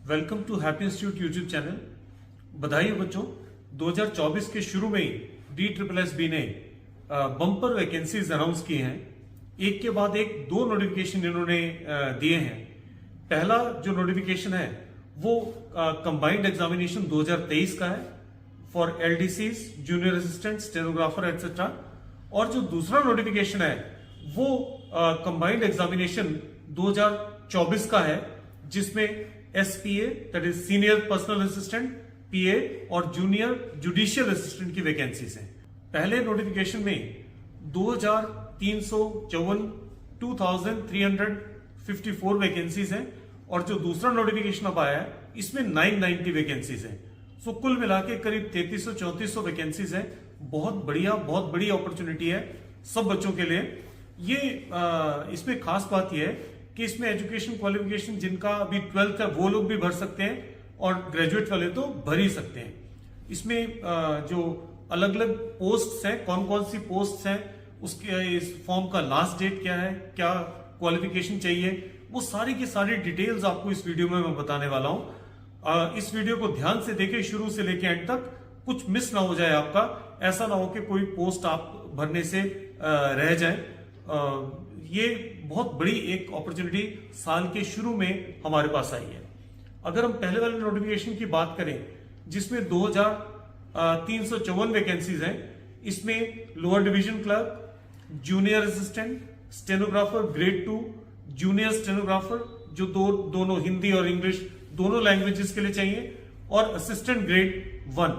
Welcome to Happy Institute YouTube channel. बधाई हो बच्चों, 2024 के शुरू में ही DSSB ने बम्पर वैकेंसीज अनाउंस की हैं। एक के बाद एक दो नोटिफिकेशन इन्होंने दिए हैं। पहला जो नोटिफिकेशन है वो कंबाइंड एग्जामिनेशन 2023 का है for LDCs, junior assistant, stenographer etcetera. और जो दूसरा नोटिफिकेशन है वो कंबाइंड एग्जामिनेशन 2024 का है, जिसमें SPA that is senior personal assistant, PA और जूनियर जुडिशियल असिस्टेंट की वैकेंसीज हैं। पहले नोटिफिकेशन में 2354 वैकेंसीज हैं और जो दूसरा नोटिफिकेशन अब आया है इसमें 990 वैकेंसीज हैं। सो कुल मिला के करीब 3300-3400 वैकेंसीज हैं। बहुत बड़ी अपॉर्चुनिटी है सब बच्चों के लिए। ये इसमें खास बात यह है कि इसमें एजुकेशन क्वालिफिकेशन जिनका अभी 12th है वो लोग भी भर सकते हैं और ग्रेजुएट वाले तो भर ही सकते हैं। इसमें जो अलग अलग पोस्ट्स हैं, कौन कौन सी पोस्ट्स हैं, उसके इस फॉर्म का लास्ट डेट क्या है, क्या क्वालिफिकेशन चाहिए, वो सारी की सारी डिटेल्स आपको इस वीडियो में मैं बताने वाला हूं। इस वीडियो को ध्यान से देखें शुरू से लेकर एंड तक, कुछ मिस ना हो जाए आपका। ऐसा ना हो कि कोई पोस्ट आप भरने से रह जाए। ये बहुत बड़ी एक अपॉर्चुनिटी साल के शुरू में हमारे पास आई है। अगर हम पहले वाले नोटिफिकेशन की बात करें जिसमें 2354 वैकेंसीज हैं, इसमें lower division clerk, junior assistant, stenographer grade 2, junior stenographer जो दोनों हिंदी और इंग्लिश दोनों लैंग्वेजेस के लिए चाहिए, और असिस्टेंट ग्रेड 1।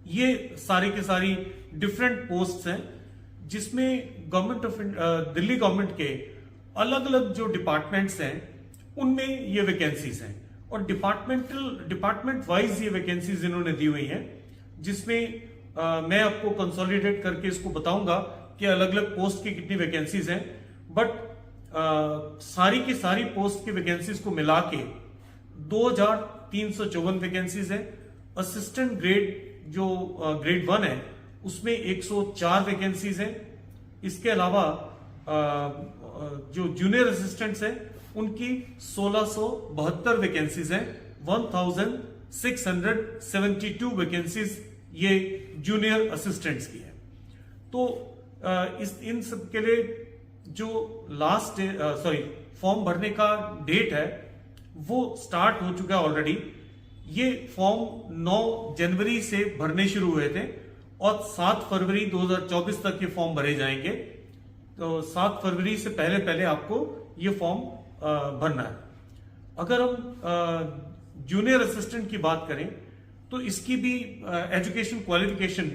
ये सारी के सारी डिफरेंट पोस्ट्स हैं जिसमें दिल्ली गवर्नमेंट के अलग अलग जो डिपार्टमेंट्स हैं उनमें ये वैकेंसीज हैं और डिपार्टमेंट वाइज ये वैकेंसीज इन्होंने दी हुई हैं, जिसमें मैं आपको कंसोलिडेट करके इसको बताऊंगा कि अलग अलग पोस्ट की कितनी वैकेंसीज हैं। बट सारी की सारी पोस्ट की वैकेंसीज को मिला के 2354 वैकेंसीज है। असिस्टेंट ग्रेड जो ग्रेड 1 है उसमें 104 वैकेंसीज हैं। इसके अलावा जो जूनियर असिस्टेंट्स हैं उनकी 1672 वैकेंसीज हैं। 1672 वैकेंसीज ये जूनियर असिस्टेंट्स की है। तो इन सब के लिए जो फॉर्म भरने का डेट है वो स्टार्ट हो चुका है ऑलरेडी। ये फॉर्म 9 जनवरी से भरने शुरू हुए थे और 7 फरवरी 2024 तक ये फॉर्म भरे जाएंगे। तो 7 फरवरी से पहले आपको ये फॉर्म भरना है। अगर हम जूनियर असिस्टेंट की बात करें तो इसकी भी एजुकेशन क्वालिफिकेशन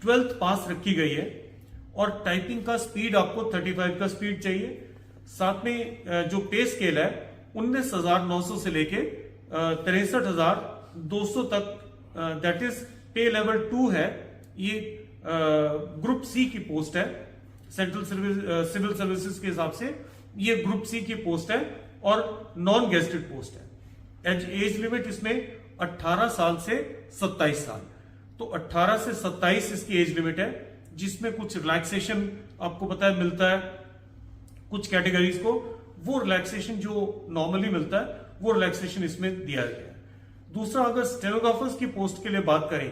12th पास रखी गई है और टाइपिंग का स्पीड आपको 35 का स्पीड चाहिए। साथ में जो पे स्केल है 19,900 से लेके 63,200 तक, दैट इज पे लेवल 2 है। ये ग्रुप C की पोस्ट है। सेंट्रल सिविल सर्विसेज के हिसाब से ये ग्रुप C की पोस्ट है और नॉन गेस्टेड पोस्ट है। एज लिमिट इसमें 18 साल से 27 साल। तो 18 से 27 इसकी एज लिमिट है, जिसमें कुछ रिलैक्सेशन आपको पता है मिलता है कुछ कैटेगरीज को। वो रिलैक्सेशन जो नॉर्मली मिलता है वो रिलैक्सेशन इसमें दिया गया है। दूसरा, अगर स्टेनोग्राफर्स की पोस्ट के लिए बात करें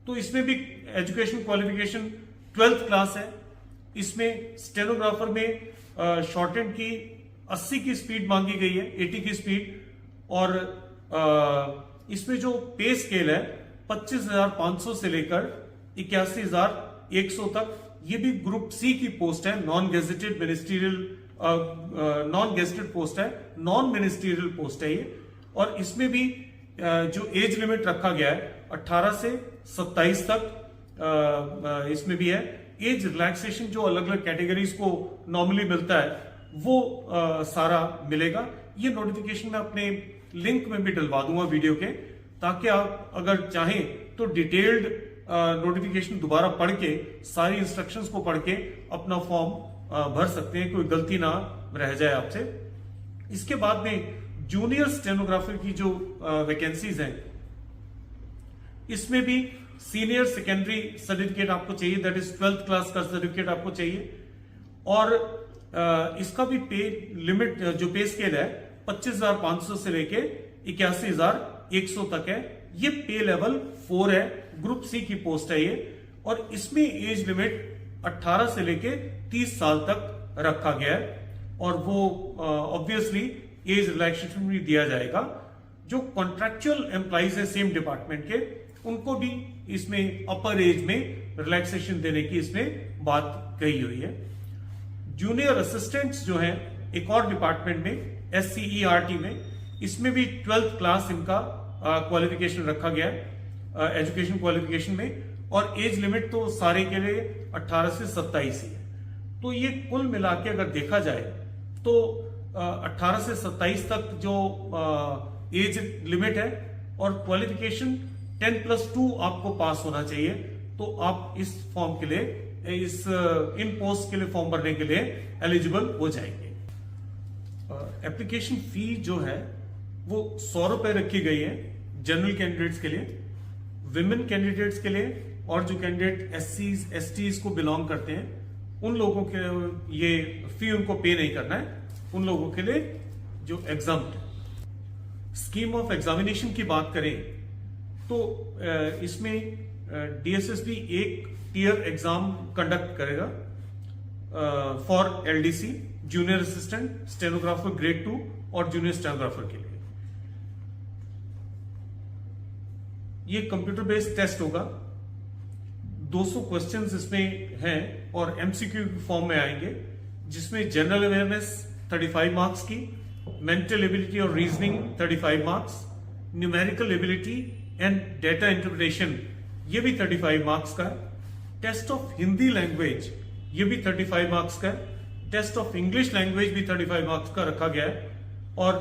तो इसमें भी एजुकेशन क्वालिफिकेशन 12th क्लास है। इसमें स्टेनोग्राफर में शॉर्ट हैंड की 80 की स्पीड मांगी गई है, 80 की स्पीड। और इसमें जो पे स्केल है 25,500 से लेकर 81,100 तक। ये भी ग्रुप C की पोस्ट है, non gazetted non gazetted post है, नॉन मिनिस्ट्रियल पोस्ट है ये। और इसमें भी जो एज लिमिट रखा गया है 18 से 27 तक इसमें भी है। एज रिलैक्सेशन जो अलग अलग कैटेगरीज को नॉर्मली मिलता है वो सारा मिलेगा। ये नोटिफिकेशन मैं अपने लिंक में भी डलवा दूंगा वीडियो के, ताकि आप अगर चाहें तो डिटेल्ड नोटिफिकेशन दोबारा पढ़ के सारी इंस्ट्रक्शंस को पढ़ के अपना फॉर्म भर सकते हैं, कोई गलती ना रह जाए आपसे। इसके बाद में जूनियर स्टेनोग्राफर की जो वैकेंसीज हैं इसमें भी सीनियर सेकेंडरी सर्टिफिकेट आपको चाहिए, दैट इज 12th क्लास का सर्टिफिकेट आपको चाहिए। और इसका भी पे लिमिट जो पे स्केल है 25,500 से लेके 81,100 तक है। ये पे लेवल 4 है, ग्रुप सी की पोस्ट है ये, और इसमें एज लिमिट 18 से लेके 30 साल तक रखा गया है, और वो ऑब्वियसली एज रिलैक्सेशन भी दिया जाएगा। जो कॉन्ट्रैक्चुअल एम्प्लॉइज है सेम डिपार्टमेंट के, उनको भी इसमें अपर एज में रिलैक्सेशन देने की इसमें बात कही हुई है। जूनियर असिस्टेंट्स जो हैं एक और डिपार्टमेंट में, SCERT में, इसमें भी 12th क्लास इनका क्वालिफिकेशन रखा गया है एजुकेशन क्वालिफिकेशन में, और एज लिमिट तो सारे के लिए 18 से 27 ही है। तो ये कुल मिला के अगर देखा जाए तो 18 से 27 तक जो एज लिमिट है, और क्वालिफिकेशन 10+2 आपको पास होना चाहिए, तो आप इस फॉर्म के लिए, इन पोस्ट के लिए फॉर्म भरने के लिए एलिजिबल हो जाएंगे। एप्लीकेशन फी जो है वो 100 रुपए रखी गई है जनरल कैंडिडेट्स के लिए, विमेन कैंडिडेट्स के लिए, और जो कैंडिडेट SCs STs को बिलोंग करते हैं उन लोगों के ये फी उनको पे नहीं करना है, उन लोगों के लिए जो एग्जाम्प्ट है। स्कीम ऑफ एग्जामिनेशन की बात करें तो इसमें DSSB एक टियर एग्जाम कंडक्ट करेगा for LDC, junior assistant, stenographer grade 2 और जूनियर स्टेनोग्राफर के लिए। ये कंप्यूटर बेस्ड टेस्ट होगा, 200 क्वेश्चंस इसमें हैं और MCQ फॉर्म में आएंगे, जिसमें जनरल अवेयरनेस 35 मार्क्स की, मेंटल एबिलिटी और reasoning 35 marks, numerical ability and data interpretation ये भी 35 मार्क्स का है, टेस्ट ऑफ हिंदी लैंग्वेज ये भी 35 मार्क्स का है, टेस्ट ऑफ इंग्लिश लैंग्वेज भी 35 मार्क्स का रखा गया है, और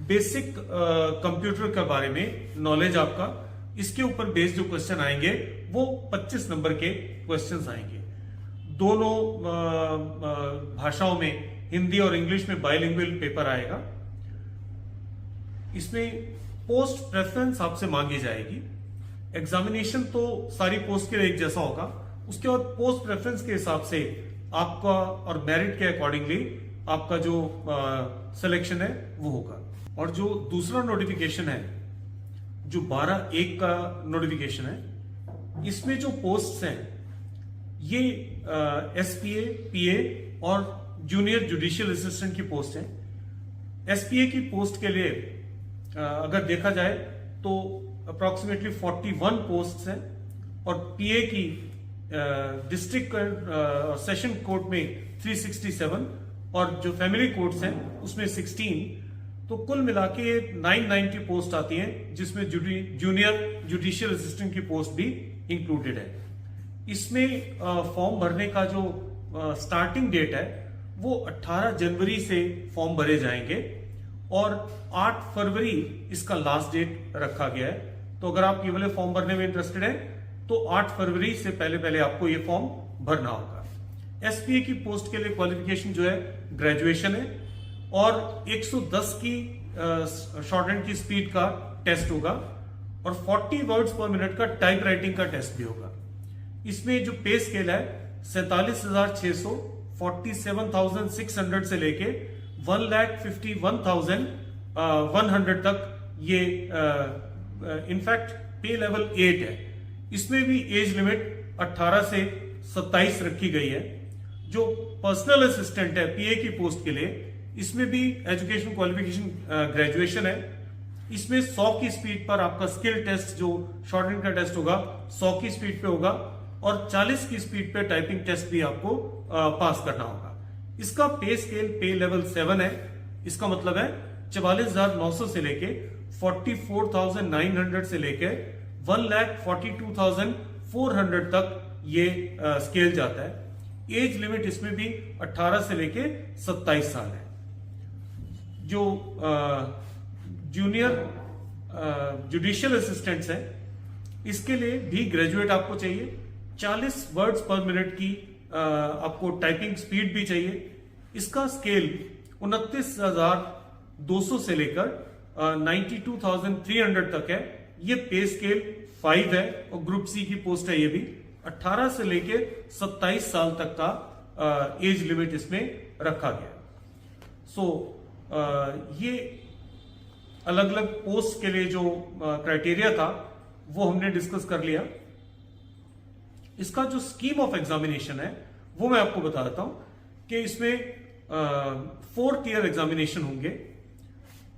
बेसिक कंप्यूटर के बारे में नॉलेज आपका, इसके ऊपर बेस्ड जो क्वेश्चन आएंगे वो 25 नंबर के क्वेश्चंस आएंगे। दोनों भाषाओं में, हिंदी और इंग्लिश में बाइलिंगुअल पेपर आएगा। इसमें पोस्ट प्रेफरेंस आपसे मांगी जाएगी। एग्जामिनेशन तो सारी पोस्ट के लिए एक जैसा होगा, उसके बाद पोस्ट प्रेफरेंस के हिसाब से आपका और मेरिट के अकॉर्डिंगली आपका जो सिलेक्शन है वो होगा। और जो दूसरा नोटिफिकेशन है, जो 12/1 का नोटिफिकेशन है, इसमें जो पोस्ट्स हैं ये SPA, PA और जूनियर जुडिशियल असिस्टेंट की पोस्ट है। SPA की पोस्ट के लिए अगर देखा जाए तो अप्रोक्सीमेटली 41 पोस्ट्स हैं, और PA की डिस्ट्रिक्ट सेशन कोर्ट में 367 और जो फैमिली कोर्ट्स हैं उसमें 16, तो कुल मिला के 990 पोस्ट आती हैं, जिसमें जूनियर जुडिशियल असिस्टेंट की पोस्ट भी इंक्लूडेड है। इसमें फॉर्म भरने का जो स्टार्टिंग डेट है वो 18 जनवरी से फॉर्म भरे जाएंगे, और 8 फरवरी इसका लास्ट डेट रखा गया है। तो अगर आप ये वाले फॉर्म भरने में इंटरेस्टेड हैं तो 8 फरवरी से पहले आपको ये फॉर्म भरना होगा। SPA की पोस्ट के लिए क्वालिफिकेशन जो है ग्रेजुएशन है, और 110 की शॉर्ट हैंड की स्पीड का टेस्ट होगा, और 40 वर्ड्स पर मिनट का टाइप राइटिंग का टेस्ट भी होगा। इसमें जो पे स्केल है 47,600, 47,600 से लेके 1,51,100 तक ये इनफैक्ट पे लेवल 8 है। इसमें भी एज लिमिट 18 से 27 रखी गई है। जो पर्सनल असिस्टेंट है PA की पोस्ट के लिए, इसमें भी एजुकेशन क्वालिफिकेशन ग्रेजुएशन है। इसमें 100 की स्पीड पर आपका स्किल टेस्ट, जो शॉर्ट हैंड का टेस्ट होगा, 100 की स्पीड पे होगा, और 40 की स्पीड पे टाइपिंग टेस्ट भी आपको पास करना होगा। इसका पे स्केल पे लेवल 7 है। इसका मतलब है 44,900 से लेके 44,900 से लेके 1,42,400 तक ये स्केल जाता है। एज लिमिट इसमें भी 18 से लेके 27 साल है। जो जूनियर जुडिशियल असिस्टेंट्स हैं, इसके लिए भी ग्रेजुएट आपको चाहिए। 40 वर्ड्स पर मिनट की आपको टाइपिंग स्पीड भी चाहिए। इसका स्केल 29,200 से लेकर 92,300 तक है। ये पे स्केल 5 है, और ग्रुप सी की पोस्ट है। ये भी 18 से लेकर 27 साल तक का एज लिमिट इसमें रखा गया। सो ये अलग अलग पोस्ट के लिए जो क्राइटेरिया था वो हमने डिस्कस कर लिया। इसका जो स्कीम ऑफ एग्जामिनेशन है वो मैं आपको बता देता हूं कि इसमें 4 टियर एग्जामिनेशन होंगे।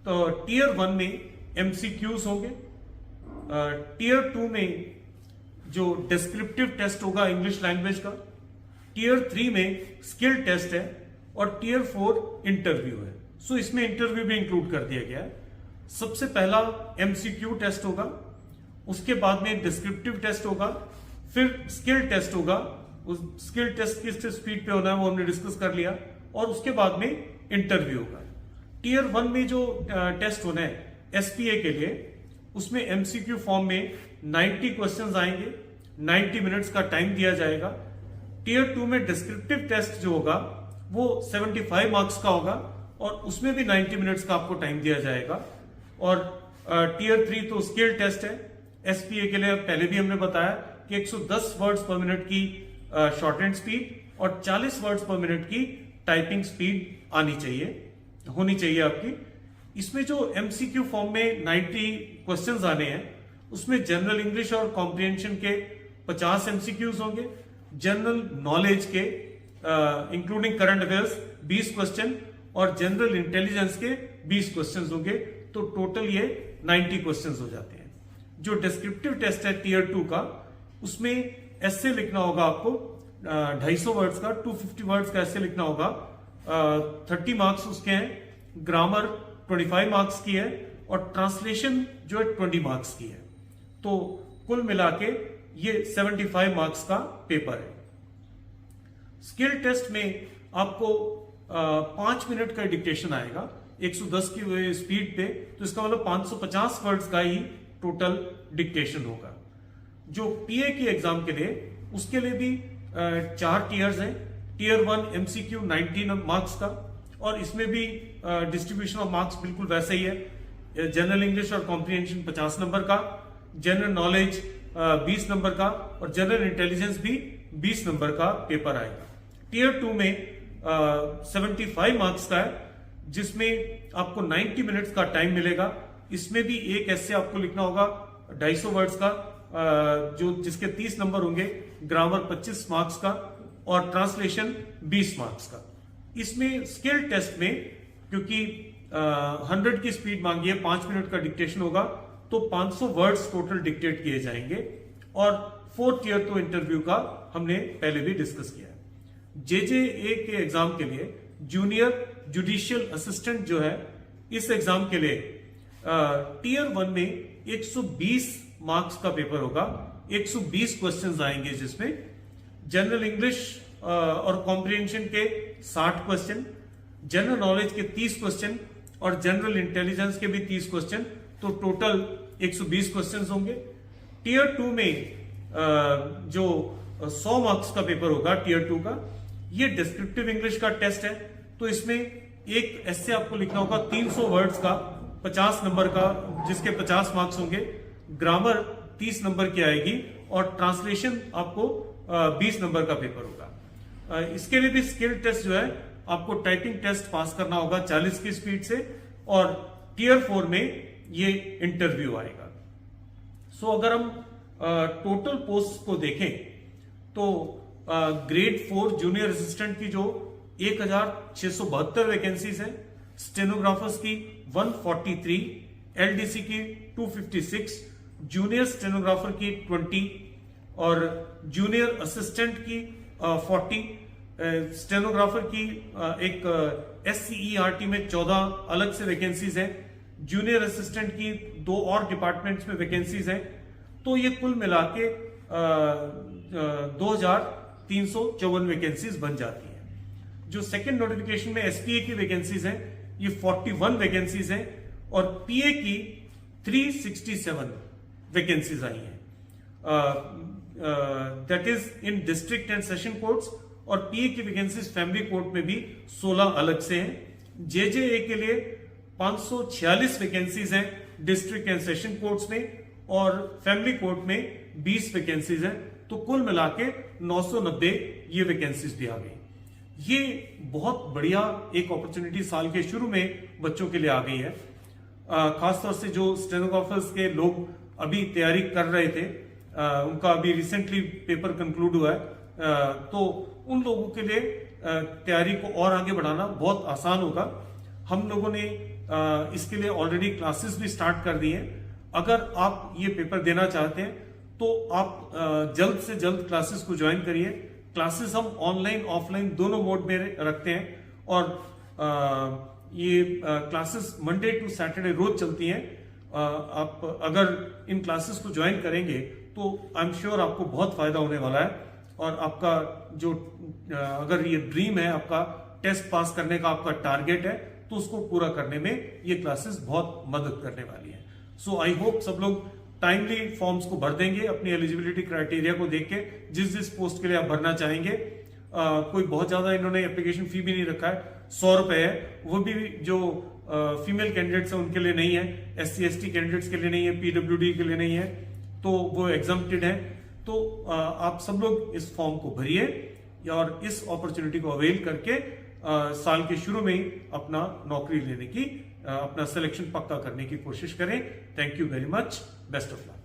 तो टियर 1 में एमसीक्यूज होंगे, टियर 2 में जो डिस्क्रिप्टिव टेस्ट होगा इंग्लिश लैंग्वेज का, टियर 3 में स्किल टेस्ट है और टियर 4 इंटरव्यू है। सो इसमें इंटरव्यू भी इंक्लूड कर दिया गया है। सबसे पहला एमसीक्यू टेस्ट होगा, उसके बाद में डिस्क्रिप्टिव टेस्ट होगा, फिर स्किल टेस्ट होगा। उस स्किल टेस्ट किस स्पीड पे होना है वो हमने डिस्कस कर लिया, और उसके बाद में इंटरव्यू होगा। टियर 1 में जो टेस्ट होना है एसपीए के लिए, उसमें एमसीक्यू फॉर्म में 90 क्वेश्चंस आएंगे, 90 मिनट्स का टाइम दिया जाएगा। टियर 2 में डिस्क्रिप्टिव टेस्ट जो होगा वो 75 मार्क्स का होगा और उसमें भी 90 मिनट्स का आपको टाइम दिया जाएगा। और टियर 3 तो स्किल टेस्ट है। एसपीए के लिए पहले भी हमने बताया कि 110 वर्ड्स पर मिनट की शॉर्ट हैंड स्पीड और 40 वर्ड्स पर मिनट की टाइपिंग स्पीड होनी चाहिए आपकी। इसमें जो एमसीक्यू फॉर्म में 90 क्वेश्चंस आने हैं, उसमें जनरल इंग्लिश और कॉम्प्रिहेंशन के 50 एमसीक्यूज होंगे, जनरल नॉलेज के इंक्लूडिंग करंट अफेयर्स 20 क्वेश्चन और जनरल इंटेलिजेंस के 20 क्वेश्चंस होंगे। तो टोटल ये 90 क्वेश्चंस हो जाते हैं। जो डिस्क्रिप्टिव टेस्ट है टियर 2 का, उसमें एस्से लिखना होगा आपको 250 वर्ड्स का, 250 वर्ड्स का एस्से लिखना होगा। 30 मार्क्स उसके हैं, ग्रामर 25 मार्क्स की है और ट्रांसलेशन जो है 20 मार्क्स की है। तो कुल मिला के ये 75 मार्क्स का पेपर है। स्किल टेस्ट में आपको 5 मिनट का डिक्टेशन आएगा 110 की स्पीड पे, तो इसका मतलब 550 वर्ड्स का ही टोटल डिक्टेशन होगा। जो पीए की एग्जाम के लिए, उसके लिए भी 4 टियर्स हैं। टियर 1 एमसीक्यू 90 मार्क्स का, और इसमें भी डिस्ट्रीब्यूशन ऑफ मार्क्स बिल्कुल वैसा ही है। जनरल इंग्लिश और कॉम्प्रिहेंशन 50 नंबर का, जनरल नॉलेज 20 नंबर का और जनरल इंटेलिजेंस भी 20 नंबर का पेपर आएगा। टियर 2 में 75 मार्क्स का है, जिसमें आपको 90 मिनट्स का टाइम मिलेगा। इसमें भी एक ऐसे आपको लिखना होगा 250 वर्ड्स का, जिसके 30 नंबर होंगे, ग्रामर 25 मार्क्स का और ट्रांसलेशन 20 मार्क्स का। इसमें स्किल टेस्ट में क्योंकि 100 की स्पीड मांगी है, 5 मिनट का डिक्टेशन होगा, तो 500 वर्ड्स टोटल डिक्टेट किए जाएंगे। और 4 टियर 2 इंटरव्यू का हमने पहले भी डिस्कस किया है। जेजेए के एग्जाम के लिए जूनियर जुडिशियल असिस्टेंट जो है, इस एग्जाम के लिए टियर 1 में 120 मार्क्स का पेपर होगा, 120 क्वेश्चंस आएंगे, जिसमें जनरल इंग्लिश और कॉम्प्रिहेंशन के 60 क्वेश्चन, जनरल नॉलेज के 30 क्वेश्चन और जनरल इंटेलिजेंस के भी 30 क्वेश्चन, तो टोटल 120 क्वेश्चंस होंगे। टियर 2 में जो 100 मार्क्स का पेपर होगा टियर 2 का, ये डिस्क्रिप्टिव इंग्लिश का टेस्ट है। तो इसमें एक ऐसे आपको लिखना होगा 300 वर्ड्स का, 50 नंबर का, जिसके 50 मार्क्स होंगे, ग्रामर 30 नंबर की आएगी और ट्रांसलेशन आपको 20 नंबर का पेपर होगा। इसके लिए भी स्किल टेस्ट जो है, आपको टाइपिंग टेस्ट पास करना होगा 40 की स्पीड से, और टियर 4 में ये इंटरव्यू आएगा। सो अगर हम टोटल पोस्ट को देखें तो ग्रेड 4 जूनियर असिस्टेंट की जो 1672 वैकेंसीज है, स्टेनोग्राफर्स की 143, एलडीसी की 256, जूनियर स्टेनोग्राफर की 20 और जूनियर असिस्टेंट की 40, स्टेनोग्राफर की एक एससीईआरटी में 14 अलग से वैकेंसीज हैं, जूनियर असिस्टेंट की 2 और डिपार्टमेंट्स में वैकेंसीज हैं। तो ये कुल मिला के 2354 वैकेंसीज बन जाती हैं। जो सेकंड नोटिफिकेशन में एसपीए की वैकेंसीज हैं, ये 41 वैकेंसीज हैं, और पीए की 367 वैकेंसीज आई हैं, that is in district and session courts, और पीए की वैकेंसीज फैमिली कोर्ट में भी 16 अलग से हैं। जेजेए के लिए 546 वैकेंसीज हैं डिस्ट्रिक्ट एंड सेशन कोर्ट्स में, और फैमिली कोर्ट में 20 वैकेंसीज हैं। तो कुल मिला के 990 ये वैकेंसीज भी आ गई। ये बहुत बढ़िया एक अपॉर्चुनिटी साल के शुरू में बच्चों के लिए आ गई है। खासतौर से जो स्टेनोग्राफर्स के लोग अभी तैयारी कर रहे थे, उनका अभी रिसेंटली पेपर कंक्लूड हुआ है, तो उन लोगों के लिए तैयारी को और आगे बढ़ाना बहुत आसान होगा। हम लोगों ने इसके लिए ऑलरेडी क्लासेस भी स्टार्ट कर दी हैं। अगर आप ये पेपर देना चाहते हैं तो आप जल्द से जल्द क्लासेस को ज्वाइन करिए। क्लासेस हम ऑनलाइन ऑफलाइन दोनों मोड में रखते हैं और ये क्लासेस मंडे टू सैटरडे रोज चलती हैं। आप अगर इन क्लासेस को ज्वाइन करेंगे तो आई एम श्योर आपको बहुत फायदा होने वाला है और आपका जो अगर ये ड्रीम है, आपका टेस्ट पास करने का आपका टारगेट है, तो उसको पूरा करने में ये क्लासेस बहुत मदद करने वाली है। सो आई होप सब लोग टाइमली फॉर्म्स को भर देंगे अपनी एलिजिबिलिटी क्राइटेरिया को देख के, जिस पोस्ट के लिए आप भरना चाहेंगे। कोई बहुत ज्यादा इन्होंने एप्लीकेशन फी भी नहीं रखा है, 100 रुपए है, वो भी जो फीमेल कैंडिडेट्स हैं उनके लिए नहीं है, SC ST कैंडिडेट्स के लिए नहीं है, PWD के लिए नहीं है, तो वो एग्जम्प्टेड है। तो आप सब लोग इस फॉर्म को भरिए और इस अपॉर्चुनिटी को अवेल करके साल के शुरू में ही अपना नौकरी लेने की, अपना सिलेक्शन पक्का करने की कोशिश करें। Thank you very much, best of luck.